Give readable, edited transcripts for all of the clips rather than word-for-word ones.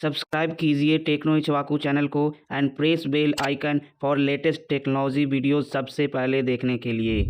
Subscribe कीजिए techno Ichwaku channel को and press bell icon for latest technology videos सबसे पहले देखने के लिए।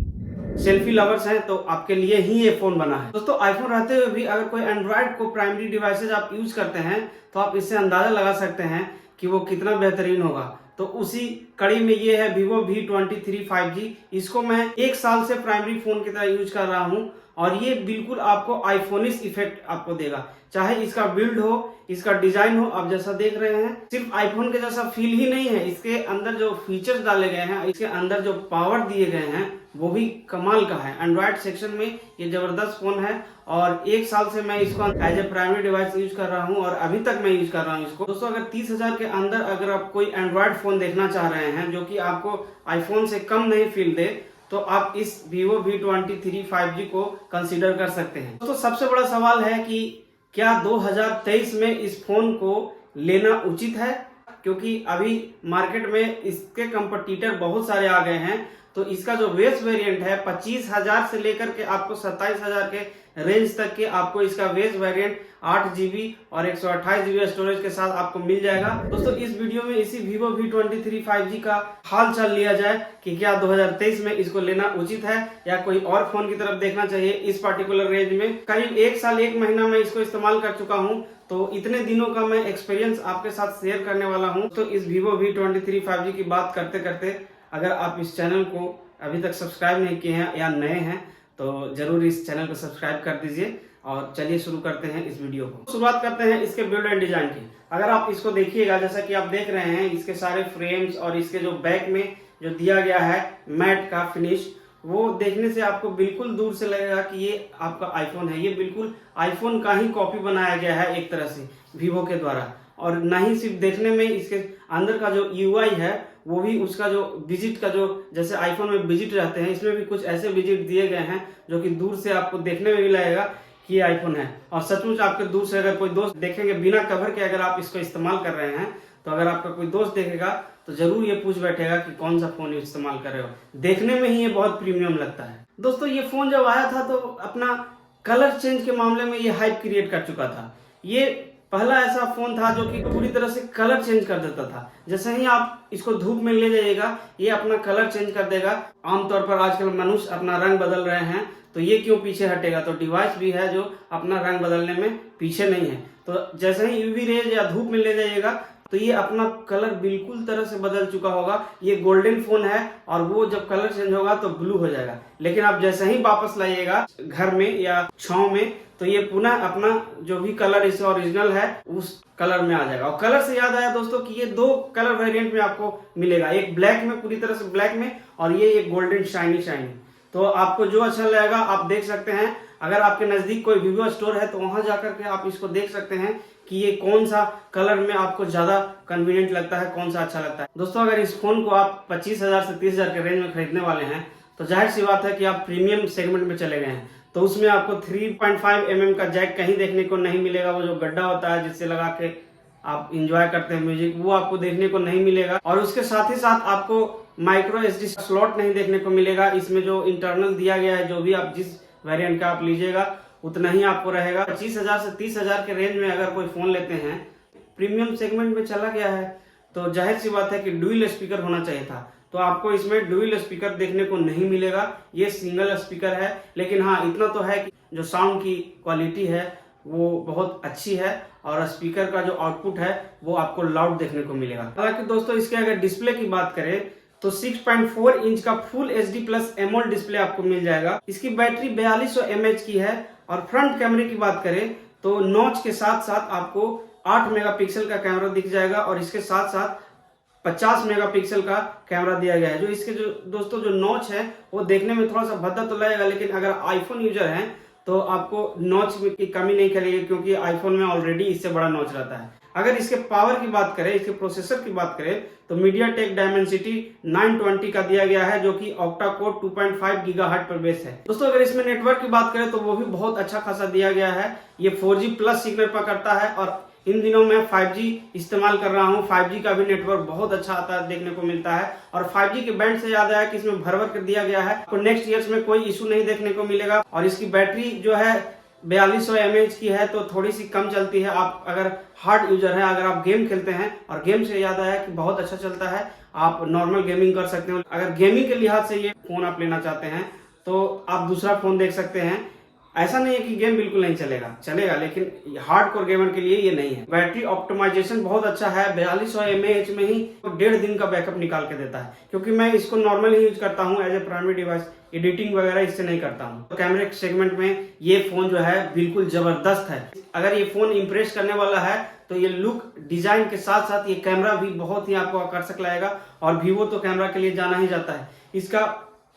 सेल्फी लवर्स हैं तो आपके लिए ही ये फोन बना है। दोस्तों आईफोन रहते हुए भी अगर कोई एंड्रॉइड को प्राइमरी डिवाइसेज आप यूज करते हैं तो आप इससे अंदाजा लगा सकते हैं कि वो कितना बेहतरीन होगा। तो उसी कड़ी में ये है Vivo V23 5G। इसको मैं 1 साल से प्राइमरी फोन की तरह यूज कर रहा हूँ और ये बिल्कुल आपको आईफोनिश इफेक्ट आपको देगा। चाहे इसका बिल्ड हो, इसका डिजाइन हो, आप जैसा देख रहे हैं सिर्फ आईफोन के जैसा फील ही नहीं है, इसके अंदर जो फीचर्स डाले गए हैं, इसके अंदर जो पावर दिए गए हैं वो भी कमाल का है। एंड्रॉइड सेक्शन में ये जबरदस्त फोन है और 1 साल से मैं इसको as a primary device use कर रहा हूँ और अभी तक मैं यूज कर रहा हूँ इसको। दोस्तों अगर 30,000 के अंदर अगर आप कोई एंड्रॉइड फोन देखना चाह रहे हैं जो कि आपको आईफोन से कम नहीं फील दे तो आप इस Vivo V23 5G को कंसीडर कर सकते हैं। दोस्तों सबसे बड़ा सवाल है कि क्या 2023 में इस फोन को लेना उचित है, क्योंकि अभी मार्केट में इसके कंपटीटर बहुत सारे आ गए हैं। तो इसका जो बेस वेरिएंट है 25,000 से लेकर के आपको 27,000 के रेंज तक के आपको इसका बेस वेरिएंट 8GB और 128GB स्टोरेज के साथ आपको मिल जाएगा। दोस्तों इस वीडियो में इसी Vivo V23 5G का हाल चाल लिया जाए कि क्या 2023 में इसको लेना उचित है या कोई और फोन की तरफ देखना चाहिए। इस पार्टिकुलर रेंज में करीब 1 साल 1 महीना मैं इसको इस्तेमाल कर चुका हूँ, तो इतने दिनों का मैं एक्सपीरियंस आपके साथ शेयर करने वाला हूँ। तो इस Vivo V23 5G की बात करते करते अगर आप इस चैनल को अभी तक सब्सक्राइब नहीं किए हैं या नए हैं तो जरूर इस चैनल को सब्सक्राइब कर दीजिए। और चलिए शुरू करते हैं इस वीडियो को। शुरुआत करते हैं इसके बिल्ड एंड डिजाइन की। अगर आप इसको देखिएगा, जैसा कि आप देख रहे हैं, इसके सारे फ्रेम्स और इसके जो बैक में जो दिया गया है मैट का फिनिश, वो देखने से आपको बिल्कुल दूर से लगेगा कि ये आपका आईफोन है। ये बिल्कुल आईफोन का ही कॉपी बनाया गया है एक तरह से Vivo के द्वारा। और ना ही सिर्फ देखने में, इसके अंदर का जो UI है वो भी उसका जो विजिट का जो जैसे आईफोन में विजिट रहते हैं, इसमें भी कुछ ऐसे विजिट दिए गए हैं जो कि दूर से आपको देखने में भी लगेगा कि ये आईफोन है। और सचमुच आपके दूर से अगर कोई दोस्त देखेंगे बिना कवर के, अगर आप इसको इस्तेमाल कर रहे हैं तो अगर आपका कोई दोस्त देखेगा तो जरूर ये पूछ बैठेगा कि कौन सा फोन इस्तेमाल कर रहे हो। देखने में ही ये बहुत प्रीमियम लगता है। दोस्तों ये फोन जब आया था तो अपना कलर चेंज के मामले में ये हाइप क्रिएट कर चुका था। ये पहला ऐसा फोन था जो कि पूरी तरह से कलर चेंज कर देता था। जैसे ही आप इसको धूप में ले जाइएगा ये अपना कलर चेंज कर देगा। आमतौर पर आजकल मनुष्य अपना रंग बदल रहे हैं तो ये क्यों पीछे हटेगा, तो डिवाइस भी है जो अपना रंग बदलने में पीछे नहीं है। तो जैसे ही यूवी रेज या धूप में ले जाइएगा तो ये अपना कलर बिल्कुल तरह से बदल चुका होगा। ये गोल्डन फोन है और वो जब कलर चेंज होगा तो ब्लू हो जाएगा। लेकिन आप जैसे ही वापस लाइएगा घर में या छांव में तो ये पुनः अपना जो भी कलर इसका ओरिजिनल है उस कलर में आ जाएगा। और कलर से याद आया दोस्तों कि ये 2 कलर वेरिएंट में आपको मिलेगा, एक ब्लैक में, पूरी तरह से ब्लैक में, और ये एक गोल्डन शाइनी शाइनी। तो आपको जो अच्छा लगेगा आप देख सकते हैं। अगर आपके नजदीक कोई Vivo स्टोर है तो वहां जाकर के आप इसको देख सकते हैं कि ये कौन सा कलर में आपको ज्यादा कन्वीनियंट लगता है, कौन सा अच्छा लगता है। दोस्तों अगर इस फोन को आप 25,000 से 30,000 के रेंज में खरीदने वाले हैं तो जाहिर सी बात है कि आप प्रीमियम सेगमेंट में चले गए हैं। तो उसमें आपको 3.5mm का जैक कहीं देखने को नहीं मिलेगा। वो जो गड्ढा होता है जिससे लगा के आप इंजॉय करते हैं म्यूजिक, वो आपको देखने को नहीं मिलेगा। और उसके साथ ही साथ आपको माइक्रो SD स्लॉट नहीं देखने को मिलेगा। इसमें जो इंटरनल दिया गया है, जो भी आप जिस वेरिएंट का आप लीजिएगा उतना ही आपको रहेगा। 25,000 से 30,000 के रेंज में अगर कोई फोन लेते हैं, प्रीमियम सेगमेंट में चला गया है, तो जाहिर सी बात है कि डुअल स्पीकर होना चाहिए था। तो आपको इसमें डुअल स्पीकर देखने को नहीं मिलेगा, ये सिंगल स्पीकर है। लेकिन हाँ इतना तो है कि जो साउंड की क्वालिटी है वो बहुत अच्छी है और स्पीकर का जो आउटपुट है वो आपको लाउड देखने को मिलेगा। हालांकि दोस्तों इसके अगर डिस्प्ले की बात करें तो 6.4 इंच का full HD plus AMOLED display आपको मिल जाएगा। इसकी बैटरी 4200 mAh की है। और फ्रंट कैमरे की बात करें तो नॉच के साथ साथ आपको 8 मेगापिक्सल का कैमरा दिख जाएगा और इसके साथ साथ 50 मेगापिक्सल का कैमरा दिया गया है। जो इसके जो दोस्तों जो नॉच है वो देखने में थोड़ा सा भद्दा तो लगेगा, लेकिन अगर आईफोन यूजर हैं तो आपको नॉच की कमी नहीं करेगी, क्योंकि आईफोन में ऑलरेडी इससे बड़ा नॉच रहता है। अगर इसके पावर की बात करें, इसके प्रोसेसर की बात करें तो MediaTek Dimensity 920 का दिया गया है जो कि ऑक्टा कोर 2.5 गीगाहर्ट्ज पर बेस है। दोस्तों अगर इसमें नेटवर्क की बात करें तो वो भी बहुत अच्छा खासा दिया गया है। ये 4G प्लस सिग्नल पकड़ता है और इन दिनों मैं 5G इस्तेमाल कर रहा हूँ। 5G का भी नेटवर्क बहुत अच्छा आता है, देखने को मिलता है। और 5G के बैंड से याद आया कि इसमें भर कर दिया गया है, तो नेक्स्ट ईयर्स में कोई इशू नहीं देखने को मिलेगा। और इसकी बैटरी जो है 4200 mAh की है तो थोड़ी सी कम चलती है। आप अगर हार्ड यूजर है, अगर आप गेम खेलते हैं, और गेम से याद आया कि बहुत अच्छा चलता है, आप नॉर्मल गेमिंग कर सकते हो। अगर गेमिंग के लिहाज से ये फोन आप लेना चाहते हैं तो आप दूसरा फोन देख सकते हैं। ऐसा नहीं है कि गेम बिल्कुल नहीं चलेगा, लेकिन हार्डकोर गेमर के लिए ये नहीं है। बैटरी ऑप्टिमाइजेशन बहुत अच्छा है, 4200 mAh में ही 1.5 दिन का बैकअप निकाल के देता है। क्योंकि मैं इसको नॉर्मल ही यूज करता हूँ as a primary device, editing वगैरह इससे नहीं करता हूँ। तो कैमरे सेगमेंट में ये फोन जो है बिल्कुल जबरदस्त है। अगर ये फोन इंप्रेस करने वाला है तो ये लुक डिजाइन के साथ साथ ये कैमरा भी बहुत ही आपको आकर्षक लगेगा। और वीवो तो कैमरा के लिए जाना ही जाता है। इसका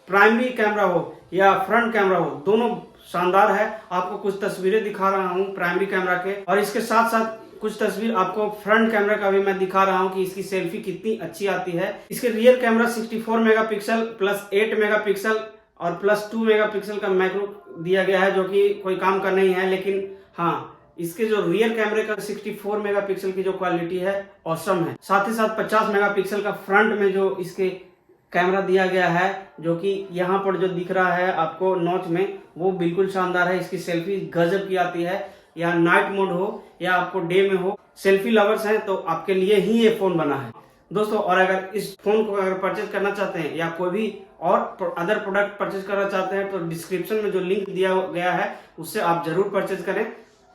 प्राइमरी कैमरा हो या फ्रंट कैमरा हो, दोनों शानदार है। आपको कुछ तस्वीरें दिखा रहा हूँ प्राइमरी कैमरा के, और इसके साथ साथ कुछ तस्वीर आपको फ्रंट कैमरा का भी मैं दिखा रहा हूँ कि इसकी सेल्फी कितनी अच्छी आती है। इसके rear camera 64 megapixel plus 8 megapixel और प्लस 2 मेगापिक्सल का मैक्रो दिया गया है, जो कि कोई काम का नहीं है। लेकिन हाँ, इसके जो रियर कैमरे का 64 मेगापिक्सल की जो क्वालिटी है ऑसम है। साथ ही साथ 50 मेगापिक्सल का फ्रंट में जो इसके कैमरा दिया गया है, जो कि यहाँ पर जो दिख रहा है आपको नॉच में, वो बिल्कुल शानदार है। इसकी सेल्फी गजब की आती है, या नाइट मोड हो या आपको डे में हो। सेल्फी लवर्स हैं तो आपके लिए ही ये फोन बना है दोस्तों। और अगर इस फोन को अगर परचेज करना चाहते हैं या कोई भी और अदर प्रोडक्ट परचेज करना चाहते हैं तो डिस्क्रिप्शन में जो लिंक दिया गया है उससे आप जरूर परचेज करें।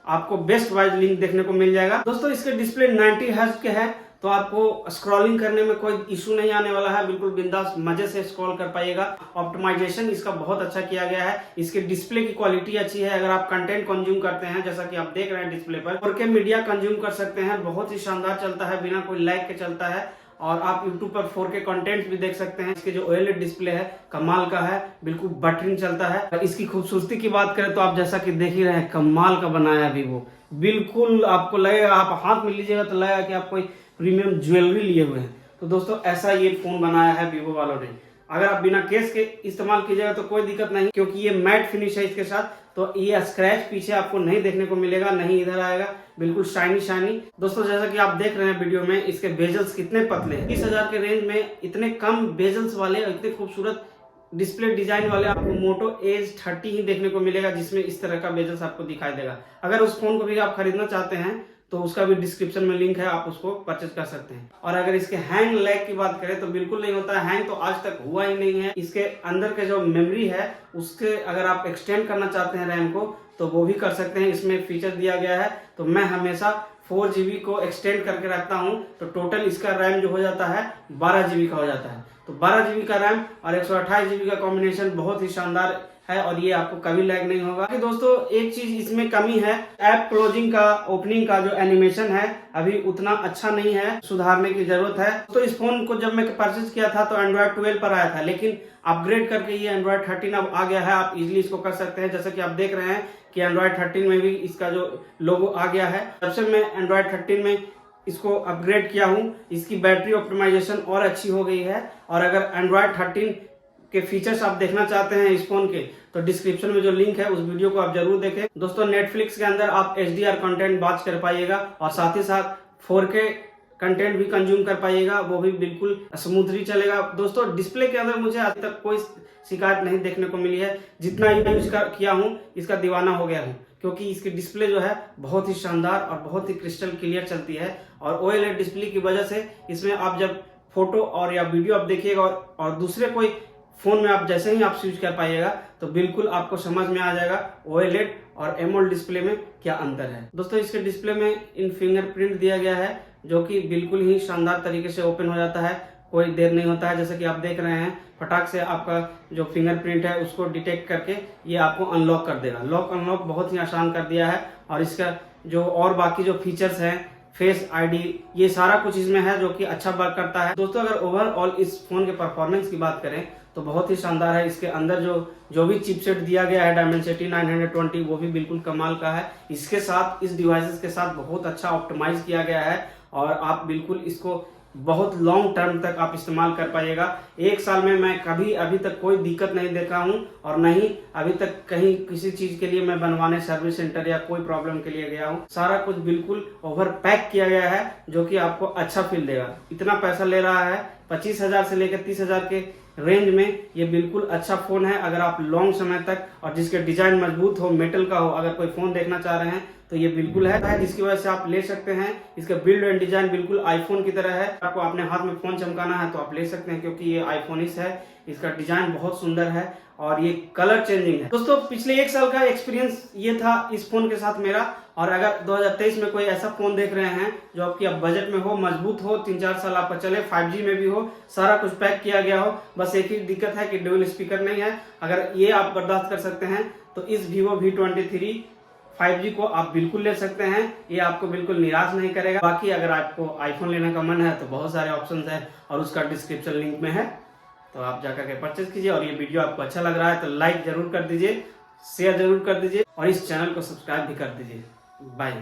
आपको बेस्ट वाइज लिंक देखने को मिल जाएगा। दोस्तों इसके डिस्प्ले 90 हर्ट्ज के है, तो आपको स्क्रॉलिंग करने में कोई इशू नहीं आने वाला है। बिल्कुल बिंदास मजे से स्क्रॉल कर पाइएगा। ऑप्टिमाइजेशन इसका बहुत अच्छा किया गया है। इसके डिस्प्ले की क्वालिटी अच्छी है। अगर आप कंटेंट कंज्यूम करते हैं, जैसा कि आप देख रहे हैं डिस्प्ले पर, 4K मीडिया कंज्यूम कर सकते हैं। बहुत ही शानदार चलता है, बिना कोई लैग के चलता है। और आप YouTube पर 4K कंटेंट भी देख सकते हैं। इसके जो OLED डिस्प्ले है कमाल का है, बिल्कुल बटरिंग चलता है। इसकी खूबसूरती की बात करें तो आप जैसा कि देख ही रहे हैं, कमाल का बनाया है वीवो। बिल्कुल आपको लगेगा, आप हाथ में लीजिएगा तो लगेगा कि आप कोई प्रीमियम ज्वेलरी लिए हुए हैं। तो दोस्तों ऐसा ये फोन बनाया है वीवो वालों ने। अगर आप बिना केस के इस्तेमाल कीजिएगा तो कोई दिक्कत नहीं, क्योंकि ये मैट फिनिश है इसके साथ, तो ये स्क्रैच पीछे आपको नहीं देखने को मिलेगा, नहीं इधर आएगा, बिल्कुल शाइनी शाइनी। दोस्तों जैसा कि आप देख रहे हैं वीडियो में, इसके बेजल्स कितने पतले हैं। 30,000 के रेंज में इतने कम बेजल्स वाले और इतने खूबसूरत डिस्प्ले डिजाइन वाले आपको मोटो एज 30 ही देखने को मिलेगा, जिसमें इस तरह का बेजल्स आपको दिखाई देगा। अगर उस फोन को भी आप खरीदना चाहते हैं तो उसका भी डिस्क्रिप्शन में लिंक है, आप उसको परचेज कर सकते हैं। और अगर इसके हैंग लैग की बात करें तो बिल्कुल नहीं होता है। हैंग तो आज तक हुआ ही नहीं है। इसके अंदर के जो मेमोरी है उसके अगर आप एक्सटेंड करना चाहते हैं रैम को तो वो भी कर सकते हैं। इसमें फीचर दिया गया है। तो मैं हमेशा 4 GB को एक्सटेंड करके रखता हूं, तो टोटल इसका रैम जो हो जाता है 12 GB का हो जाता है। तो 12 GB का रैम और 128 GB का कॉम्बिनेशन बहुत ही शानदार है, और ये आपको कभी लैग नहीं होगा। कि दोस्तों एक चीज इसमें कमी है, ऐप क्लोजिंग का, ओपनिंग का जो एनिमेशन है अभी उतना अच्छा नहीं है, सुधारने की जरूरत है। तो इस फोन को जब मैं परचेज किया था तो Android 12 पर आया था, लेकिन अपग्रेड करके ये Android 13 अब आ गया है। आप इजिली इसको कर सकते हैं। जैसा कि आप देख रहे हैं कि Android 13 में भी इसका जो लोगो आ गया है। जब से मैं Android 13 में इसको अपग्रेड किया हूँ, इसकी बैटरी ऑप्टिमाइजेशन और अच्छी हो गई है। और अगर Android 13 के फीचर्स आप देखना चाहते हैं इस फोन के, तो डिस्क्रिप्शन में जो लिंक है उस वीडियो को आप जरूर देखें। दोस्तों नेटफ्लिक्स के अंदर आप HDR कंटेंट वॉच कर पाइएगा, और साथ ही साथ 4K कंटेंट भी कंज्यूम कर पाइएगा, वो भी बिल्कुल स्मूथली चलेगा। दोस्तों डिस्प्ले के अंदर मुझे आज तक कोई शिकायत नहीं देखने को मिली है। जितना यूज किया हूँ इसका दीवाना हो गया हूँ, क्योंकि इसकी डिस्प्ले जो है बहुत ही शानदार और बहुत ही क्रिस्टल क्लियर चलती है। और OLED डिस्प्ले की वजह से इसमें आप जब फोटो और या वीडियो आप देखिएगा और दूसरे कोई फोन में आप जैसे ही आप स्विच कर पाइएगा तो बिल्कुल आपको समझ में आ जाएगा OLED और AMOLED डिस्प्ले में क्या अंतर है। दोस्तों इसके डिस्प्ले में इन फिंगरप्रिंट दिया गया है, जो कि बिल्कुल ही शानदार तरीके से ओपन हो जाता है, कोई देर नहीं होता है। जैसे कि आप देख रहे हैं, फटाक से आपका जो फिंगरप्रिंट है उसको डिटेक्ट करके ये आपको अनलॉक कर देगा। लॉक अनलॉक बहुत ही आसान कर दिया है। और इसका जो और बाकी जो फीचर्स हैं, फेस आईडी, ये सारा कुछ इसमें है, जो कि अच्छा वर्क करता है। दोस्तों अगर ओवरऑल इस फोन के परफॉर्मेंस की बात करें तो बहुत ही शानदार है। इसके अंदर जो भी चिपसेट दिया गया है Dimensity 920, वो भी बिल्कुल कमाल का है। इसके साथ, इस डिवाइसेस के साथ बहुत अच्छा ऑप्टिमाइज किया गया है, और आप बिल्कुल इसको बहुत लॉन्ग टर्म तक आप इस्तेमाल कर पाइएगा। 1 साल में मैं कभी अभी तक कोई दिक्कत नहीं देखा हूं, और नहीं अभी तक कहीं किसी चीज के लिए मैं बनवाने सर्विस सेंटर या कोई प्रॉब्लम के लिए गया हूं। सारा कुछ बिल्कुल ओवर पैक किया गया है, जो कि आपको अच्छा फील देगा। इतना पैसा ले रहा है, 25,000 से लेकर 30,000 के रेंज में ये बिल्कुल अच्छा फ़ोन है। अगर आप लॉन्ग समय तक और जिसके डिज़ाइन मजबूत हो, मेटल का हो, अगर कोई फ़ोन देखना चाह रहे हैं तो ये बिल्कुल है, जिसकी वजह से आप ले सकते हैं। इसका बिल्ड एंड डिजाइन बिल्कुल आईफोन की तरह है। आपको अपने हाथ में फ़ोन चमकाना है तो आप ले सकते हैं, क्योंकि ये आईफोनिस है। इसका डिजाइन बहुत सुंदर है और ये कलर चेंजिंग है। दोस्तों पिछले 1 साल का एक्सपीरियंस ये था इस फोन के साथ मेरा। और अगर 2023 में कोई ऐसा फोन देख रहे हैं जो आपकी अब बजट में हो, मजबूत हो, 3-4 साल आपका चले, 5G में भी हो, सारा कुछ पैक किया गया हो, बस एक ही दिक्कत है कि डुअल स्पीकर नहीं है, अगर ये आप बर्दाश्त कर सकते हैं तो इस Vivo V23 5G को आप बिल्कुल ले सकते हैं। ये आपको बिल्कुल निराश नहीं करेगा। बाकी अगर आपको आईफोन लेने का मन है तो बहुत सारे ऑप्शंस हैं और उसका डिस्क्रिप्शन लिंक में है, तो आप जाकर के परचेज कीजिए। और ये वीडियो आपको अच्छा लग रहा है तो लाइक जरूर कर दीजिए, शेयर जरूर कर दीजिए और इस चैनल को सब्सक्राइब भी कर दीजिए। बाय।